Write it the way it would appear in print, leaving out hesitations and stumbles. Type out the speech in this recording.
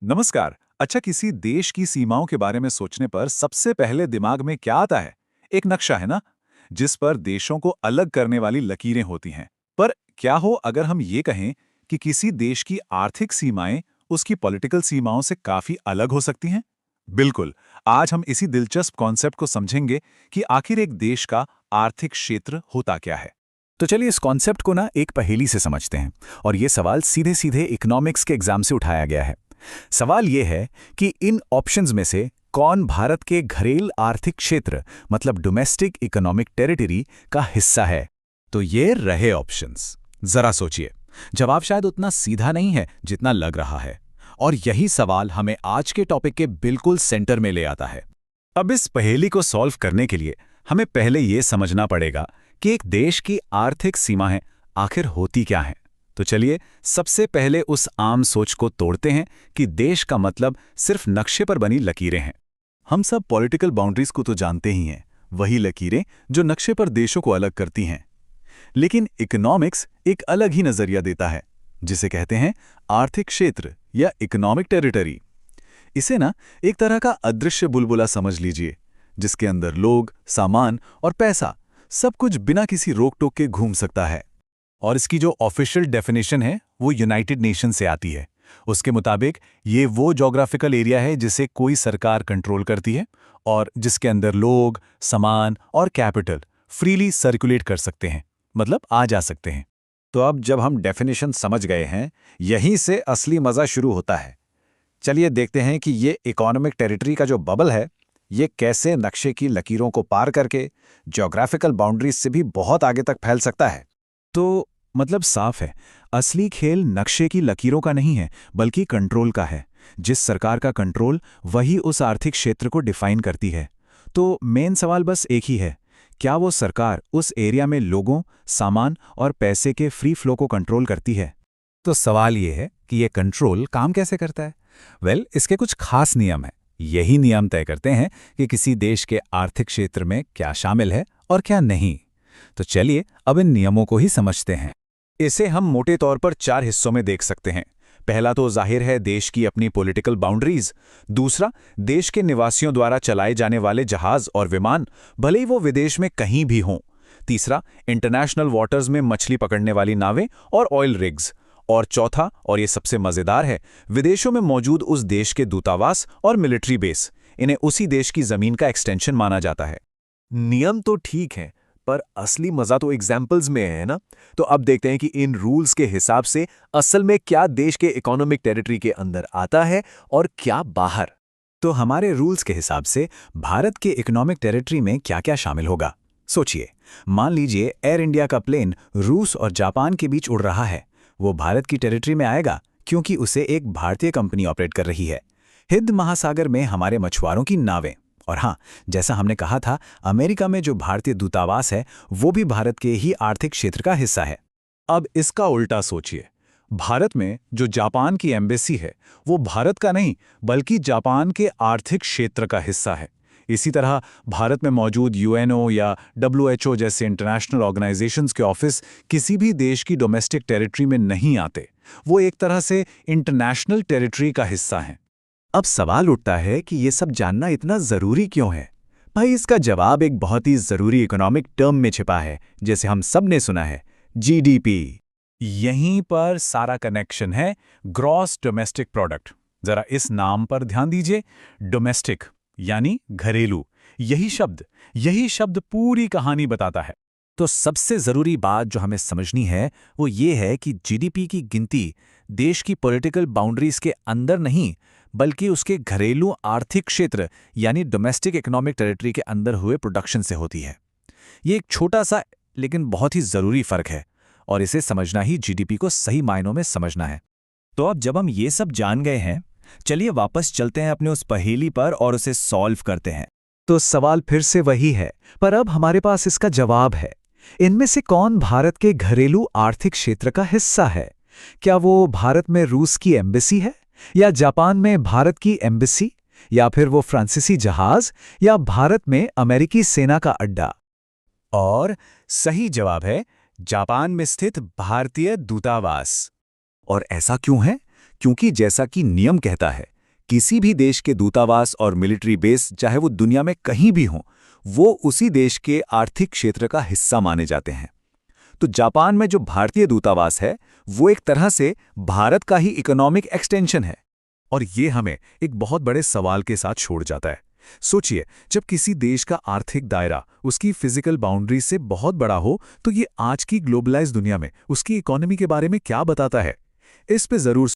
नमस्कार। अच्छा, किसी देश की सीमाओं के बारे में सोचने पर सबसे पहले दिमाग में क्या आता है? एक नक्शा है ना, जिस पर देशों को अलग करने वाली लकीरें होती हैं। पर क्या हो अगर हम ये कहें कि किसी देश की आर्थिक सीमाएं उसकी पॉलिटिकल सीमाओं से काफी अलग हो सकती हैं? बिल्कुल। आज हम इसी दिलचस्प कॉन्सेप्ट को समझेंगे कि आखिर एक देश का आर्थिक क्षेत्र होता क्या है। तो चलिए इस कॉन्सेप्ट को ना एक पहेली से समझते हैं। और ये सवाल सीधे सीधे इकोनॉमिक्स के एग्जाम से उठाया गया है। सवाल ये है कि इन ऑप्शंस में से कौन भारत के घरेलू आर्थिक क्षेत्र मतलब डोमेस्टिक इकोनॉमिक टेरिटरी का हिस्सा है। तो ये रहे ऑप्शंस। जरा सोचिए, जवाब शायद उतना सीधा नहीं है जितना लग रहा है। और यही सवाल हमें आज के टॉपिक के बिल्कुल सेंटर में ले आता है। अब इस पहेली को सॉल्व करने के लिए हमें पहले ये समझना पड़ेगा कि एक देश की आर्थिक सीमाएं आखिर होती क्या हैं। तो चलिए सबसे पहले उस आम सोच को तोड़ते हैं कि देश का मतलब सिर्फ नक्शे पर बनी लकीरें हैं। हम सब पॉलिटिकल बाउंड्रीज को तो जानते ही हैं, वही लकीरें जो नक्शे पर देशों को अलग करती हैं। लेकिन इकोनॉमिक्स एक अलग ही नजरिया देता है, जिसे कहते हैं आर्थिक क्षेत्र या इकोनॉमिक टेरिटरी। इसे ना एक तरह का अदृश्य बुलबुला समझ लीजिए, जिसके अंदर लोग, सामान और पैसा सब कुछ बिना किसी रोक टोक के घूम सकता है। और इसकी जो ऑफिशियल डेफिनेशन है वो यूनाइटेड नेशन से आती है। उसके मुताबिक ये वो ज्योग्राफिकल एरिया है जिसे कोई सरकार कंट्रोल करती है और जिसके अंदर लोग, सामान और कैपिटल फ्रीली सर्कुलेट कर सकते हैं, मतलब आ जा सकते हैं। तो अब जब हम डेफिनेशन समझ गए हैं, यहीं से असली मजा शुरू होता है। चलिए देखते हैं कि ये इकोनॉमिक टेरिटरी का जो बबल है, ये कैसे नक्शे की लकीरों को पार करके ज्योग्राफिकल बाउंड्रीज से भी बहुत आगे तक फैल सकता है। तो मतलब साफ है, असली खेल नक्शे की लकीरों का नहीं है बल्कि कंट्रोल का है। जिस सरकार का कंट्रोल, वही उस आर्थिक क्षेत्र को डिफाइन करती है। तो मेन सवाल बस एक ही है, क्या वो सरकार उस एरिया में लोगों, सामान और पैसे के फ्री फ्लो को कंट्रोल करती है। तो सवाल ये है कि ये कंट्रोल काम कैसे करता है। इसके कुछ खास नियम हैं। यही नियम तय करते हैं कि किसी देश के आर्थिक क्षेत्र में क्या शामिल है और क्या नहीं। तो चलिए अब इन नियमों को ही समझते हैं। इसे हम मोटे तौर पर 4 हिस्सों में देख सकते हैं। पहला तो जाहिर है देश की अपनी पॉलिटिकल बाउंड्रीज। दूसरा, देश के निवासियों द्वारा चलाए जाने वाले जहाज और विमान, भले ही वो विदेश में कहीं भी हों। तीसरा, इंटरनेशनल वाटर्स में मछली पकड़ने वाली नावें और ऑयल रिग्स। और चौथा, और ये सबसे मजेदार है, विदेशों में मौजूद उस देश के दूतावास और मिलिट्री बेस। इन्हें उसी देश की जमीन का एक्सटेंशन माना जाता है। नियम तो ठीक है, पर असली मजा तो एग्जाम्पल्स में है ना। तो अब देखते हैं कि इन रूल्स के हिसाब से असल में क्या देश के इकोनॉमिक टेरिटरी के अंदर आता है और क्या बाहर। तो हमारे रूल्स के हिसाब से भारत के इकोनॉमिक टेरिटरी में क्या-क्या शामिल होगा। सोचिए, मान लीजिए एयर इंडिया का प्लेन रूस और जापान के बीच उड़ रहा है। वो भारत की टेरिटरी में आएगा क्योंकि उसे एक भारतीय कंपनी ऑपरेट कर रही है। हिंद महासागर में हमारे मछुआरों की नावें। और हाँ, जैसा हमने कहा था, अमेरिका में जो भारतीय दूतावास है वो भी भारत के ही आर्थिक क्षेत्र का हिस्सा है। अब इसका उल्टा सोचिए, भारत में जो जापान की एम्बेसी है वो भारत का नहीं बल्कि जापान के आर्थिक क्षेत्र का हिस्सा है। इसी तरह भारत में मौजूद यूएनओ या डब्ल्यूएचओ जैसे इंटरनेशनल ऑर्गेनाइजेशंस के ऑफिस किसी भी देश की डोमेस्टिक टेरिटरी में नहीं आते। वो एक तरह से इंटरनेशनल टेरिटरी का हिस्सा हैं। अब सवाल उठता है कि ये सब जानना इतना जरूरी क्यों है। भाई, इसका जवाब एक बहुत ही जरूरी इकोनॉमिक टर्म में छिपा है, जैसे हम सब ने सुना है, जीडीपी। यहीं पर सारा कनेक्शन है, ग्रॉस डोमेस्टिक प्रोडक्ट। जरा इस नाम पर ध्यान दीजिए, डोमेस्टिक यानी घरेलू। यही शब्द पूरी कहानी बताता है। तो सबसे जरूरी बात जो हमें समझनी है वो ये है कि जीडीपी की गिनती देश की पॉलिटिकल बाउंड्रीज के अंदर नहीं बल्कि उसके घरेलू आर्थिक क्षेत्र यानी डोमेस्टिक इकोनॉमिक टेरिटरी के अंदर हुए प्रोडक्शन से होती है। ये एक छोटा सा लेकिन बहुत ही जरूरी फर्क है और इसे समझना ही जीडीपी को सही मायनों में समझना है। तो अब जब हम ये सब जान गए हैं, चलिए वापस चलते हैं अपने उस पहेली पर और उसे सॉल्व करते हैं। तो सवाल फिर से वही है, पर अब हमारे पास इसका जवाब है। इनमें से कौन भारत के घरेलू आर्थिक क्षेत्र का हिस्सा है? क्या वो भारत में रूस की एम्बेसी है, या जापान में भारत की एम्बेसी, या फिर वो फ्रांसीसी जहाज, या भारत में अमेरिकी सेना का अड्डा? और सही जवाब है जापान में स्थित भारतीय दूतावास। और ऐसा क्यों है? क्योंकि जैसा कि नियम कहता है, किसी भी देश के दूतावास और मिलिट्री बेस, चाहे वो दुनिया में कहीं भी हों, वो उसी देश के आर्थिक क्षेत्र का हिस्सा माने जाते हैं। तो जापान में जो भारतीय दूतावास है, वो एक तरह से भारत का ही इकोनॉमिक एक्सटेंशन है। और ये हमें एक बहुत बड़े सवाल के साथ छोड़ जाता है। सोचिए, जब किसी देश का आर्थिक दायरा उसकी फिजिकल बाउंड्री से बहुत बड़ा हो, तो ये आज की ग्लोबलाइज दुनिया में उसकी इकोनॉमी के बारे में क्या बताता है? इस पे जरूर